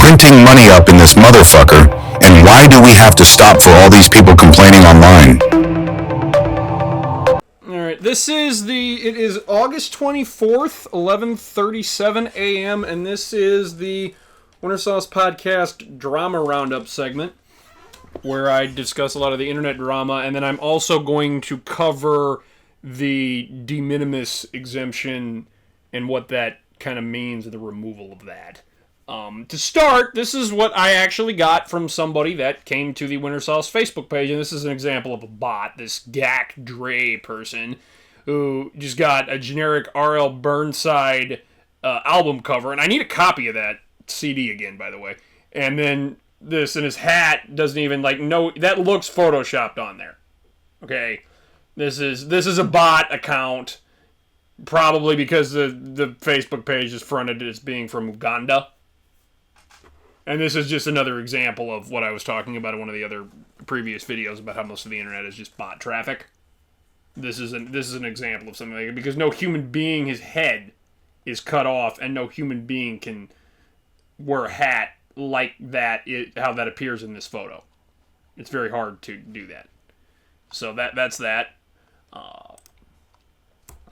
printing money up in this motherfucker? And why do we have to stop for all these people complaining online? Alright, it is August 24th, 11:37 a.m., and this is the Winter Sauce Podcast Drama Roundup segment, where I discuss a lot of the internet drama, and then I'm also going to cover the Minimis Exemption and what that kind of means, the removal of that. To start, this is what I actually got from somebody that came to the Winter Sauce Facebook page, and this is an example of a bot, this Gak Dre person, who just got a generic R.L. Burnside album cover, and I need a copy of that CD again, by the way, and then this, and his hat doesn't even, that looks photoshopped on there. Okay, this is a bot account, probably because the Facebook page is fronted as being from Uganda. And this is just another example of what I was talking about in one of the other previous videos about how most of the internet is just bot traffic. This is an example of something like it, because no human being, his head is cut off, and no human being can wear a hat like that, how that appears in this photo. It's very hard to do that. So that's that.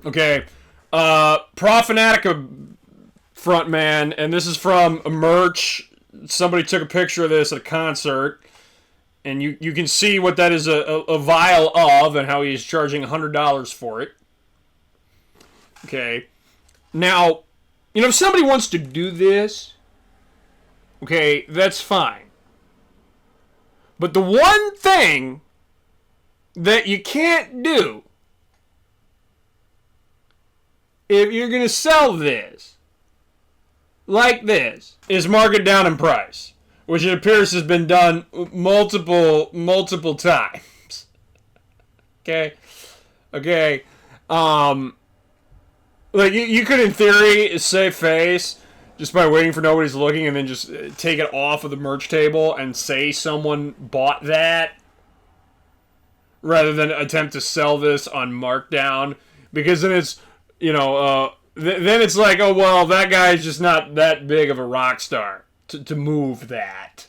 Okay. Profanatica frontman, and this is from a merch. Somebody took a picture of this at a concert, and you can see what that is a vial of, and how he's charging $100 for it. Okay. Now, if somebody wants to do this, okay, that's fine. But the one thing that you can't do, if you're going to sell this like this, is mark it down in price, which it appears has been done multiple times. Okay? You could, in theory, save face just by waiting for nobody's looking, and then just take it off of the merch table and say someone bought that, rather than attempt to sell this on markdown, because then it's, then it's like, oh, well, that guy's just not that big of a rock star to move that.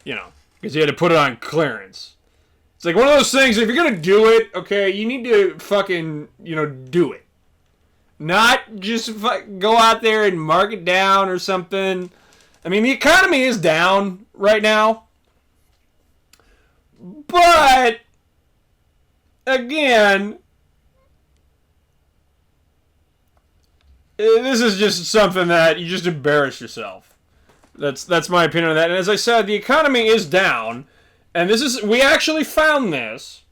Because he had to put it on clearance. It's like one of those things, if you're going to do it, okay, you need to fucking, do it. Not just go out there and mark it down or something. I mean, the economy is down right now. But, again, this is just something that you just embarrass yourself. That's my opinion on that. And as I said, the economy is down, and we actually found this,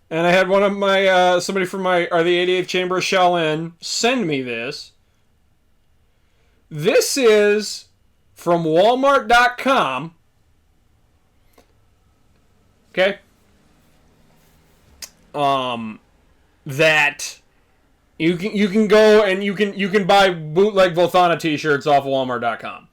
and I had one of my somebody from the 88th Chamber of Shaolin send me this. This is from Walmart.com. Okay. That you can go and you can buy bootleg Volthana t-shirts off of Walmart.com.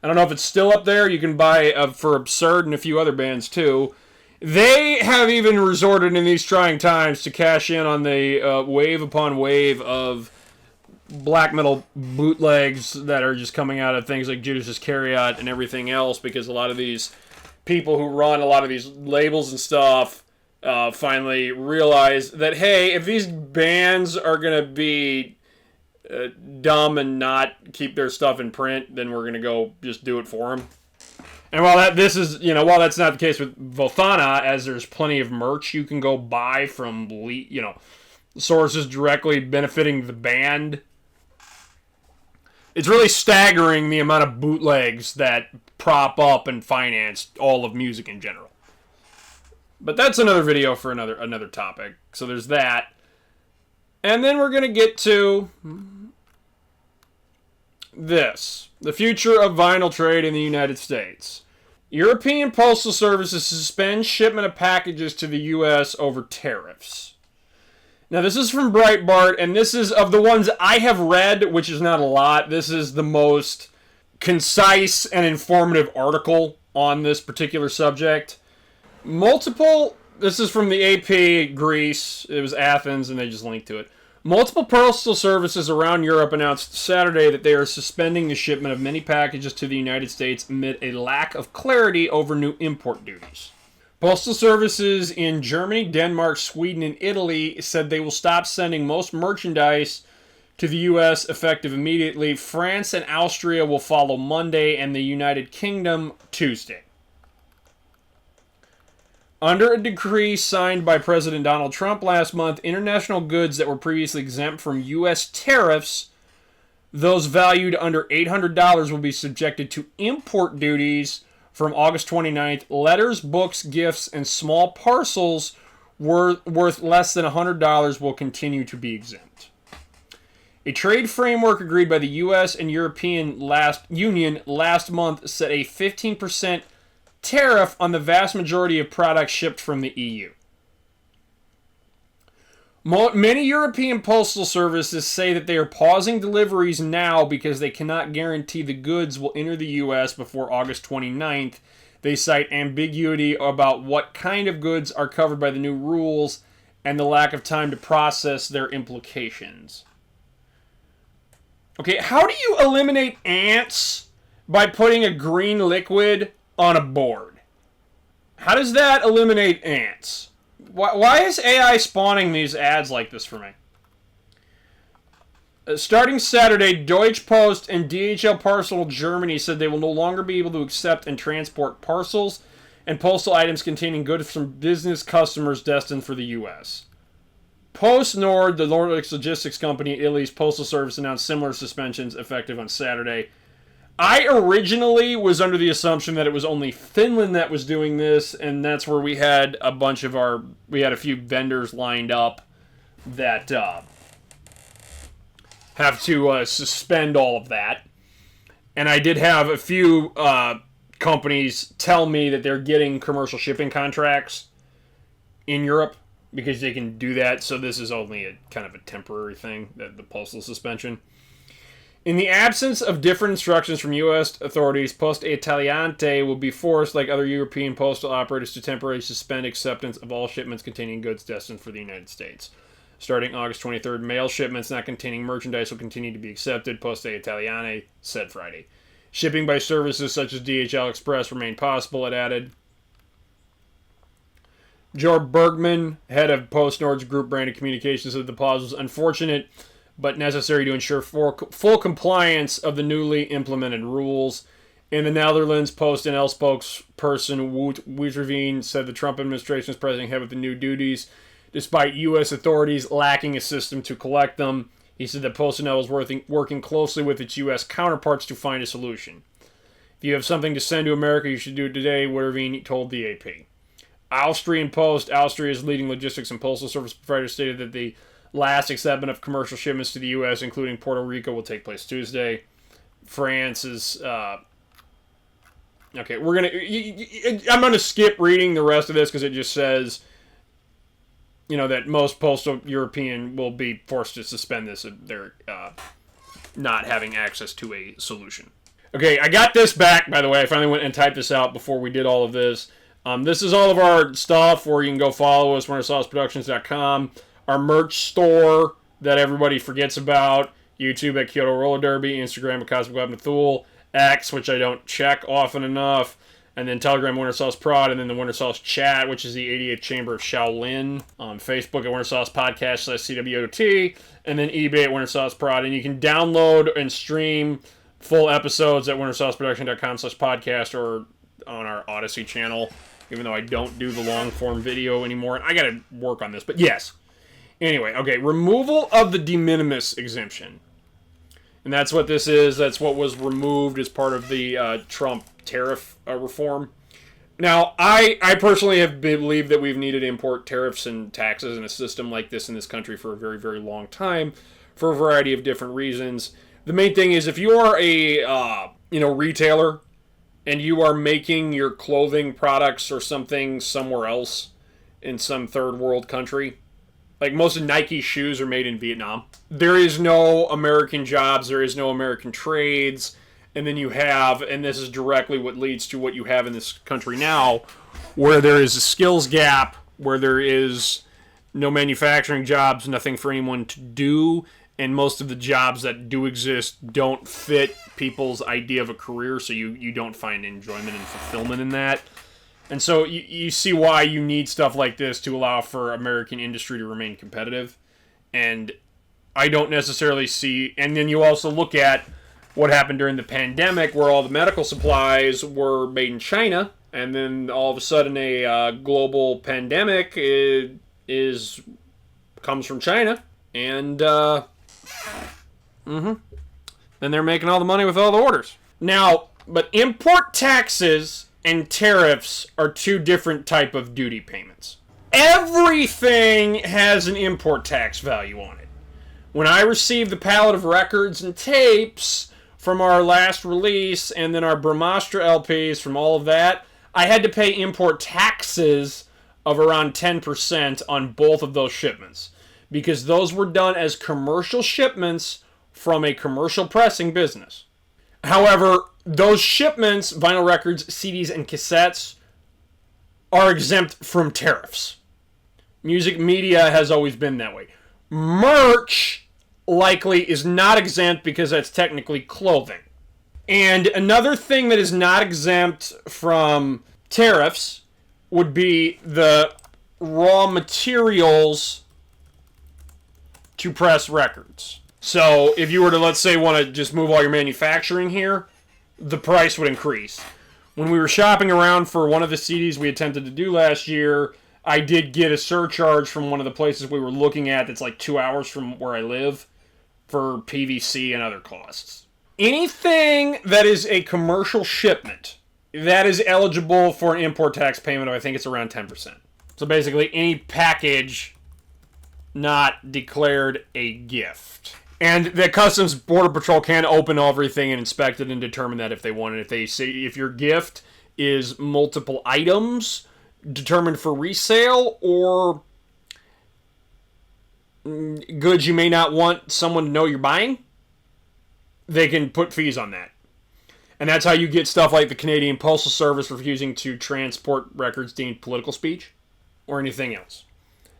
I don't know if it's still up there. You can buy for Absurd and a few other bands too. They have even resorted in these trying times to cash in on the wave upon wave of black metal bootlegs that are just coming out of things like Judas Iscariot and everything else, because a lot of these people who run a lot of these labels and stuff finally realize that, hey, if these bands are going to be dumb and not keep their stuff in print, then we're going to go just do it for them. And while that's not the case with Volthana, as there's plenty of merch you can go buy from, sources directly benefiting the band, it's really staggering the amount of bootlegs that prop up and finance all of music in general. But that's another video for another topic. So there's that. And then we're going to get to this. The future of vinyl trade in the United States. European Postal Services suspend shipment of packages to the U.S. over tariffs. Now, this is from Breitbart, and this is, of the ones I have read, which is not a lot, this is the most concise and informative article on this particular subject. This is from the AP Greece, it was Athens, and they just linked to it. Multiple postal services around Europe announced Saturday that they are suspending the shipment of many packages to the United States amid a lack of clarity over new import duties. Postal services in Germany, Denmark, Sweden, and Italy said they will stop sending most merchandise to the U.S. effective immediately. France and Austria will follow Monday, and the United Kingdom Tuesday. Under a decree signed by President Donald Trump last month, international goods that were previously exempt from U.S. tariffs, those valued under $800, will be subjected to import duties from August 29th. Letters, books, gifts, and small parcels worth less than $100 will continue to be exempt. A trade framework agreed by the U.S. and European Union last month set a 15% tariff on the vast majority of products shipped from the EU. Many European postal services say that they are pausing deliveries now because they cannot guarantee the goods will enter the U.S. before August 29th. They cite ambiguity about what kind of goods are covered by the new rules and the lack of time to process their implications. Okay, how do you eliminate ants by putting a green liquid on a board? How does that eliminate ants? Why is AI spawning these ads like this for me? Starting Saturday, Deutsche Post and DHL Parcel Germany said they will no longer be able to accept and transport parcels and postal items containing goods from business customers destined for the U.S. PostNord, the Nordic logistics company, Italy's postal service, announced similar suspensions effective on Saturday. I originally was under the assumption that it was only Finland that was doing this, and that's where we had a few vendors lined up that have to suspend all of that. And I did have a few companies tell me that they're getting commercial shipping contracts in Europe because they can do that, so this is only a kind of a temporary thing, the postal suspension. In the absence of different instructions from U.S. authorities, Poste Italiane will be forced, like other European postal operators, to temporarily suspend acceptance of all shipments containing goods destined for the United States. Starting August 23rd, mail shipments not containing merchandise will continue to be accepted, Poste Italiane said Friday. Shipping by services such as DHL Express remain possible, it added. Jörg Bergman, head of PostNord's group branded communications, said the pause was unfortunate but necessary to ensure full compliance of the newly implemented rules. In the Netherlands, PostNL spokesperson Wout Westerveen said the Trump administration is pressing ahead with the new duties, despite U.S. authorities lacking a system to collect them. He said that PostNL is working closely with its U.S. counterparts to find a solution. If you have something to send to America, you should do it today, Westerveen told the AP. Austrian Post, Austria's leading logistics and postal service provider, stated that the last acceptment of commercial shipments to the U.S., including Puerto Rico, will take place Tuesday. France is... Okay, I'm going to skip reading the rest of this because it just says, that most postal European will be forced to suspend this if they're not having access to a solution. Okay, I got this back, by the way. I finally went and typed this out before we did all of this. This is all of our stuff where you can go follow us, wintersauceproductions.com. Our merch store that everybody forgets about. YouTube at Kyoto Roller Derby. Instagram at Cosmic Weapon Thule. X, which I don't check often enough. And then Telegram Winter Sauce Prod. And then the Winter Sauce Chat, which is the 88th Chamber of Shaolin. On Facebook at Winter Sauce Podcast /CWOT. And then eBay at Winter Sauce Prod. And you can download and stream full episodes at wintersauceproduction.com/podcast or on our Odyssey channel. Even though I don't do the long form video anymore. And I got to work on this. But yes. Anyway, okay, removal of the de minimis exemption. And that's what this is. That's what was removed as part of the Trump tariff reform. Now, I personally have believed that we've needed to import tariffs and taxes in a system like this in this country for a very, very long time for a variety of different reasons. The main thing is if you are a retailer and you are making your clothing products or something somewhere else in some third world country, like most of Nike's shoes are made in Vietnam. There is no American jobs. There is no American trades. And then you have, and this is directly what leads to what you have in this country now, where there is a skills gap, where there is no manufacturing jobs, nothing for anyone to do, and most of the jobs that do exist don't fit people's idea of a career, so you don't find enjoyment and fulfillment in that. And so you see why you need stuff like this to allow for American industry to remain competitive. And I don't necessarily see... And then you also look at what happened during the pandemic, where all the medical supplies were made in China, and then all of a sudden a global pandemic comes from China, and then they're making all the money with all the orders. Now, but import taxes and tariffs are two different type of duty payments. Everything has an import tax value on it. When I received the pallet of records and tapes from our last release, and then our Brahmastra LPs from all of that, I had to pay import taxes of around 10% on both of those shipments, because those were done as commercial shipments from a commercial pressing business. However, those shipments, vinyl records, CDs, and cassettes, are exempt from tariffs. Music media has always been that way. Merch likely is not exempt because that's technically clothing. And another thing that is not exempt from tariffs would be the raw materials to press records. So if you were to, let's say, want to just move all your manufacturing here, the price would increase. When we were shopping around for one of the CDs we attempted to do last year, I did get a surcharge from one of the places we were looking at that's like 2 hours from where I live for PVC and other costs. Anything that is a commercial shipment, that is eligible for an import tax payment of, I think it's around 10%. So basically any package not declared a gift. And the Customs Border Patrol can open everything and inspect it and determine that if they want it. If they say if your gift is multiple items determined for resale, or goods you may not want someone to know you're buying, they can put fees on that. And that's how you get stuff like the Canadian Postal Service refusing to transport records deemed political speech or anything else.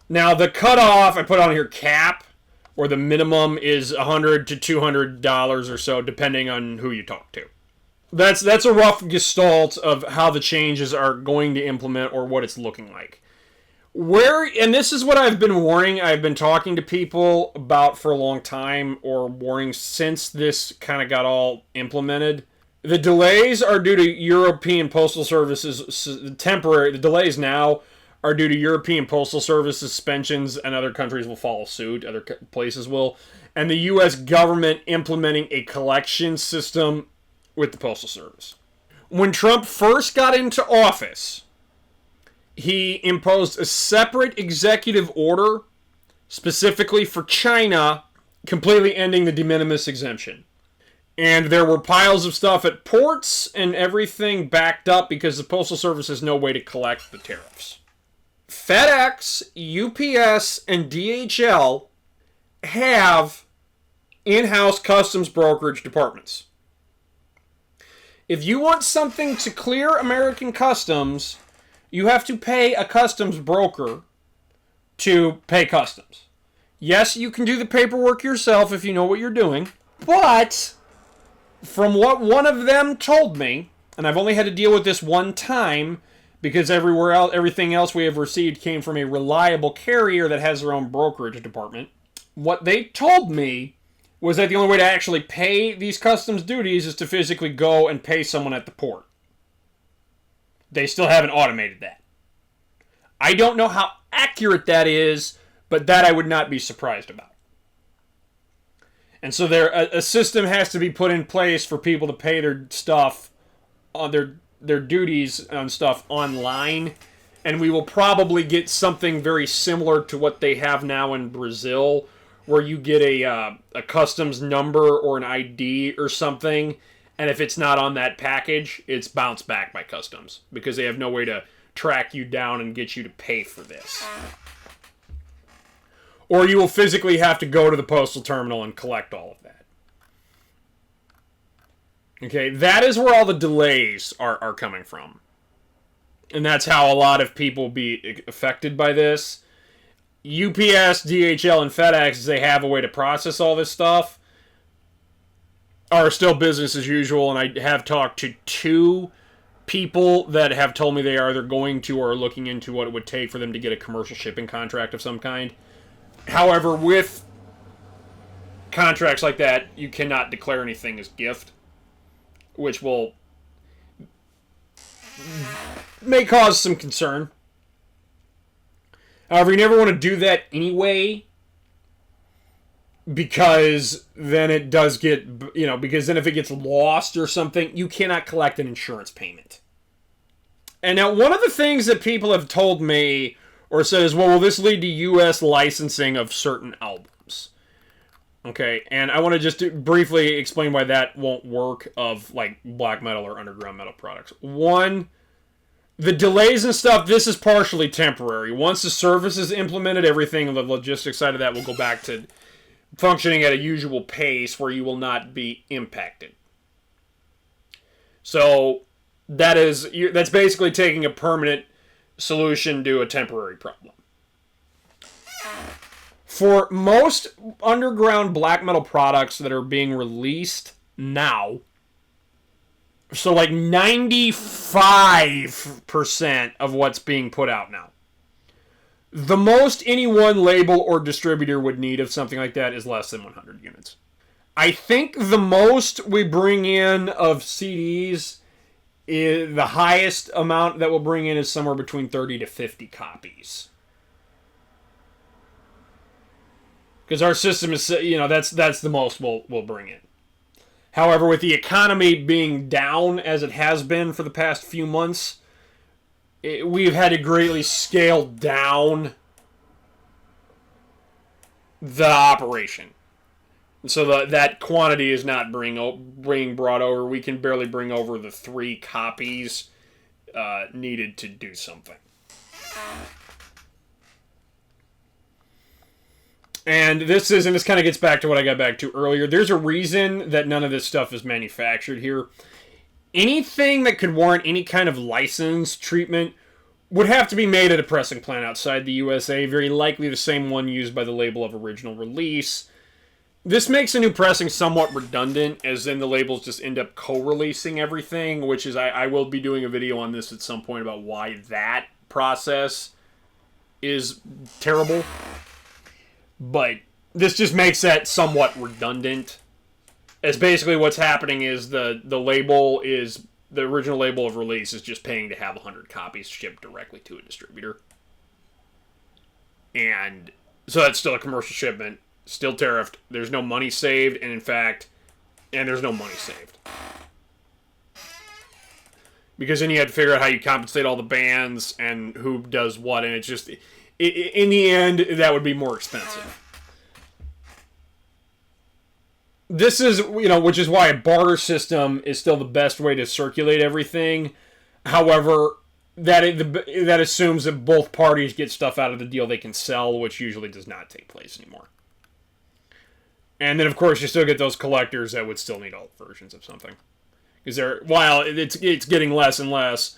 Now, the cutoff, I put on here cap, or the minimum is $100 to $200 or so, depending on who you talk to. That's a rough gestalt of how the changes are going to implement or what it's looking like. And this is what I've been warning, I've been talking to people about for a long time, or warning since this kind of got all implemented. The delays are due to European Postal Service's the delays now are due to European Postal Service suspensions, and other countries will follow suit, other places will, and the U.S. government implementing a collection system with the Postal Service. When Trump first got into office, he imposed a separate executive order specifically for China, completely ending the de minimis exemption. And there were piles of stuff at ports and everything backed up because the Postal Service has no way to collect the tariffs. FedEx, UPS, and DHL have in-house customs brokerage departments. If you want something to clear American customs, you have to pay a customs broker to pay customs. Yes, you can do the paperwork yourself if you know what you're doing, but from what one of them told me, and I've only had to deal with this one time because everything else we have received came from a reliable carrier that has their own brokerage department. What they told me was that the only way to actually pay these customs duties is to physically go and pay someone at the port. They still haven't automated that. I don't know how accurate that is, but that I would not be surprised about. And so a system has to be put in place for people to pay their stuff on their duties on stuff online, and we will probably get something very similar to what they have now in Brazil, where you get a customs number or an ID or something, and if it's not on that package, it's bounced back by customs because they have no way to track you down and get you to pay for this. Or you will physically have to go to the postal terminal and collect all of that. Okay, that is where all the delays are coming from. And that's how a lot of people will be affected by this. UPS, DHL, and FedEx, as they have a way to process all this stuff, are still business as usual. And I have talked to 2 people that have told me they are either going to or are looking into what it would take for them to get a commercial shipping contract of some kind. However, with contracts like that, you cannot declare anything as gift, which may cause some concern. However, you never want to do that anyway, because then it does get, because then if it gets lost or something, you cannot collect an insurance payment. And now, one of the things that people have told me or said is, well, will this lead to U.S. licensing of certain albums? Okay, and I want to just briefly explain why that won't work of, like, black metal or underground metal products. One, the delays and stuff, this is partially temporary. Once the service is implemented, everything on the logistics side of that will go back to functioning at a usual pace where you will not be impacted. So that's basically taking a permanent solution to a temporary problem. For most underground black metal products that are being released now, so like 95% of what's being put out now, the most any one label or distributor would need of something like that is less than 100 units. I think the most we bring in of CDs, the highest amount that we'll bring in is somewhere between 30 to 50 copies. Because our system is, that's the most we'll bring in. However, with the economy being down as it has been for the past few months, we've had to greatly scale down the operation. So that quantity is not being brought over. We can barely bring over the 3 copies needed to do something. And this kind of gets back to what I got back to earlier. There's a reason that none of this stuff is manufactured here. Anything that could warrant any kind of license treatment would have to be made at a pressing plant outside the USA, very likely the same one used by the label of original release. This makes a new pressing somewhat redundant, as then the labels just end up co-releasing everything, which is, I will be doing a video on this at some point about why that process is terrible. But this just makes that somewhat redundant. As basically what's happening is the original label of release is just paying to have 100 copies shipped directly to a distributor. And so that's still a commercial shipment, still tariffed. There's no money saved, and there's no money saved. Because then you had to figure out how you compensate all the bands and who does what, and it's just, in the end, that would be more expensive. This is, which is why a barter system is still the best way to circulate everything. However, that assumes that both parties get stuff out of the deal they can sell, which usually does not take place anymore. And then, of course, you still get those collectors that would still need all versions of something. Because while it's getting less and less,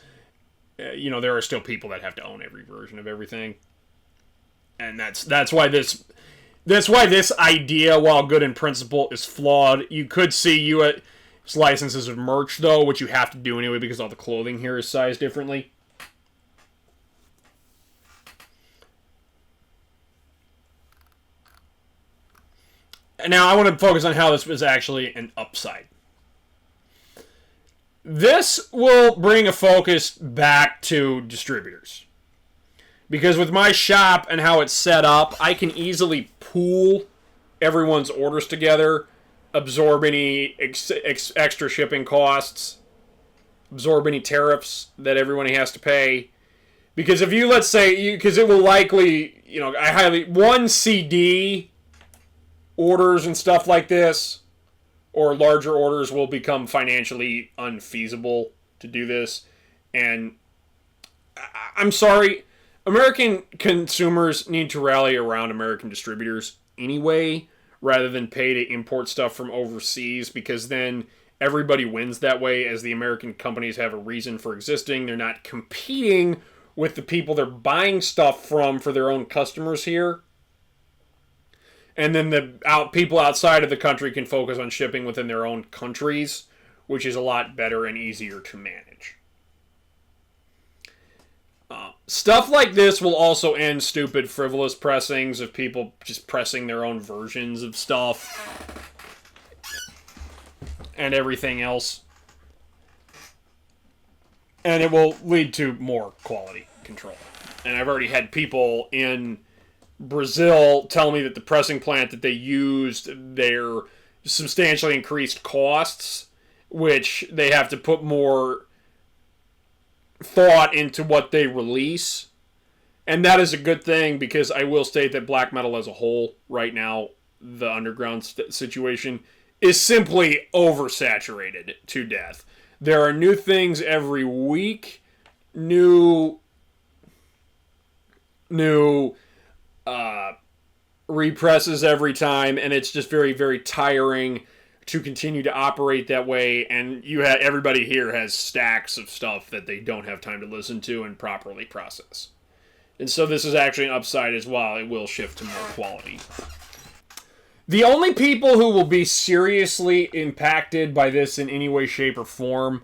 there are still people that have to own every version of everything. And that's why this idea, while good in principle, is flawed. You could see U.S. licenses of merch, though, which you have to do anyway because all the clothing here is sized differently. Now, I want to focus on how this is actually an upside. This will bring a focus back to distributors. Because with my shop and how it's set up, I can easily pool everyone's orders together, absorb any extra shipping costs, absorb any tariffs that everyone has to pay. Because if you, let's say, because it will likely, one CD orders and stuff like this, or larger orders will become financially unfeasible to do this. And I'm sorry, American consumers need to rally around American distributors anyway, rather than pay to import stuff from overseas, because then everybody wins that way, as the American companies have a reason for existing. They're not competing with the people they're buying stuff from for their own customers here. And then the people outside of the country can focus on shipping within their own countries, which is a lot better and easier to manage. Stuff like this will also end stupid, frivolous pressings of people just pressing their own versions of stuff and everything else. And it will lead to more quality control. And I've already had people in Brazil tell me that the pressing plant that they used, their substantially increased costs, which they have to put more thought into what they release. And that is a good thing, because I will state that black metal as a whole, right now, the underground situation, is simply oversaturated to death. There are new things every week, new represses every time, and it's just very, very tiring to continue to operate that way. And everybody here has stacks of stuff that they don't have time to listen to and properly process. And so this is actually an upside as well. It will shift to more quality. The only people who will be seriously impacted by this in any way, shape, or form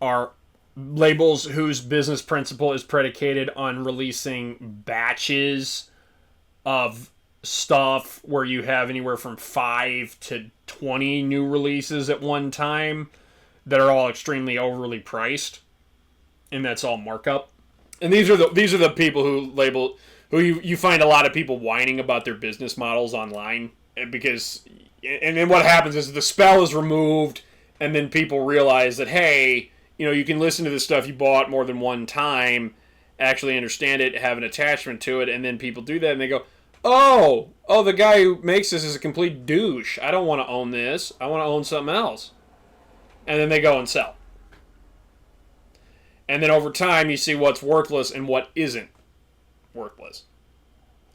are labels whose business principle is predicated on releasing batches of stuff where you have anywhere from 5 to 20 new releases at one time that are all extremely overly priced, and that's all markup. And these are the people who you find a lot of people whining about their business models online, because and then what happens is the spell is removed, and then people realize that, hey, you can listen to the stuff you bought more than one time, actually understand it, have an attachment to it, and then people do that and they go, oh, the guy who makes this is a complete douche. I don't want to own this. I want to own something else. And then they go and sell. And then over time, you see what's worthless and what isn't worthless.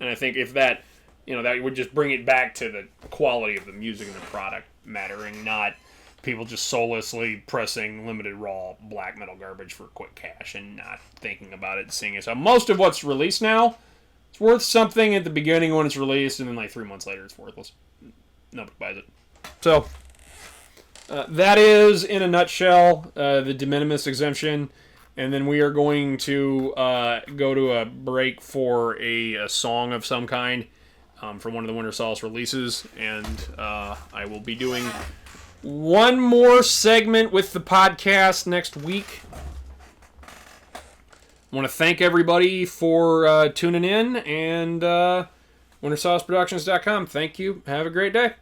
And I think if that would just bring it back to the quality of the music and the product mattering, not people just soullessly pressing limited raw black metal garbage for quick cash and not thinking about it and seeing it. So most of what's released now, it's worth something at the beginning when it's released, and then like 3 months later it's worthless. Nobody buys it. So that is, in a nutshell, the de minimis exemption. And then we are going to go to a break for a song of some kind from one of the Winter Solace releases. And I will be doing one more segment with the podcast next week. I want to thank everybody for tuning in, and WinterSolaceProductions.com. Thank you. Have a great day.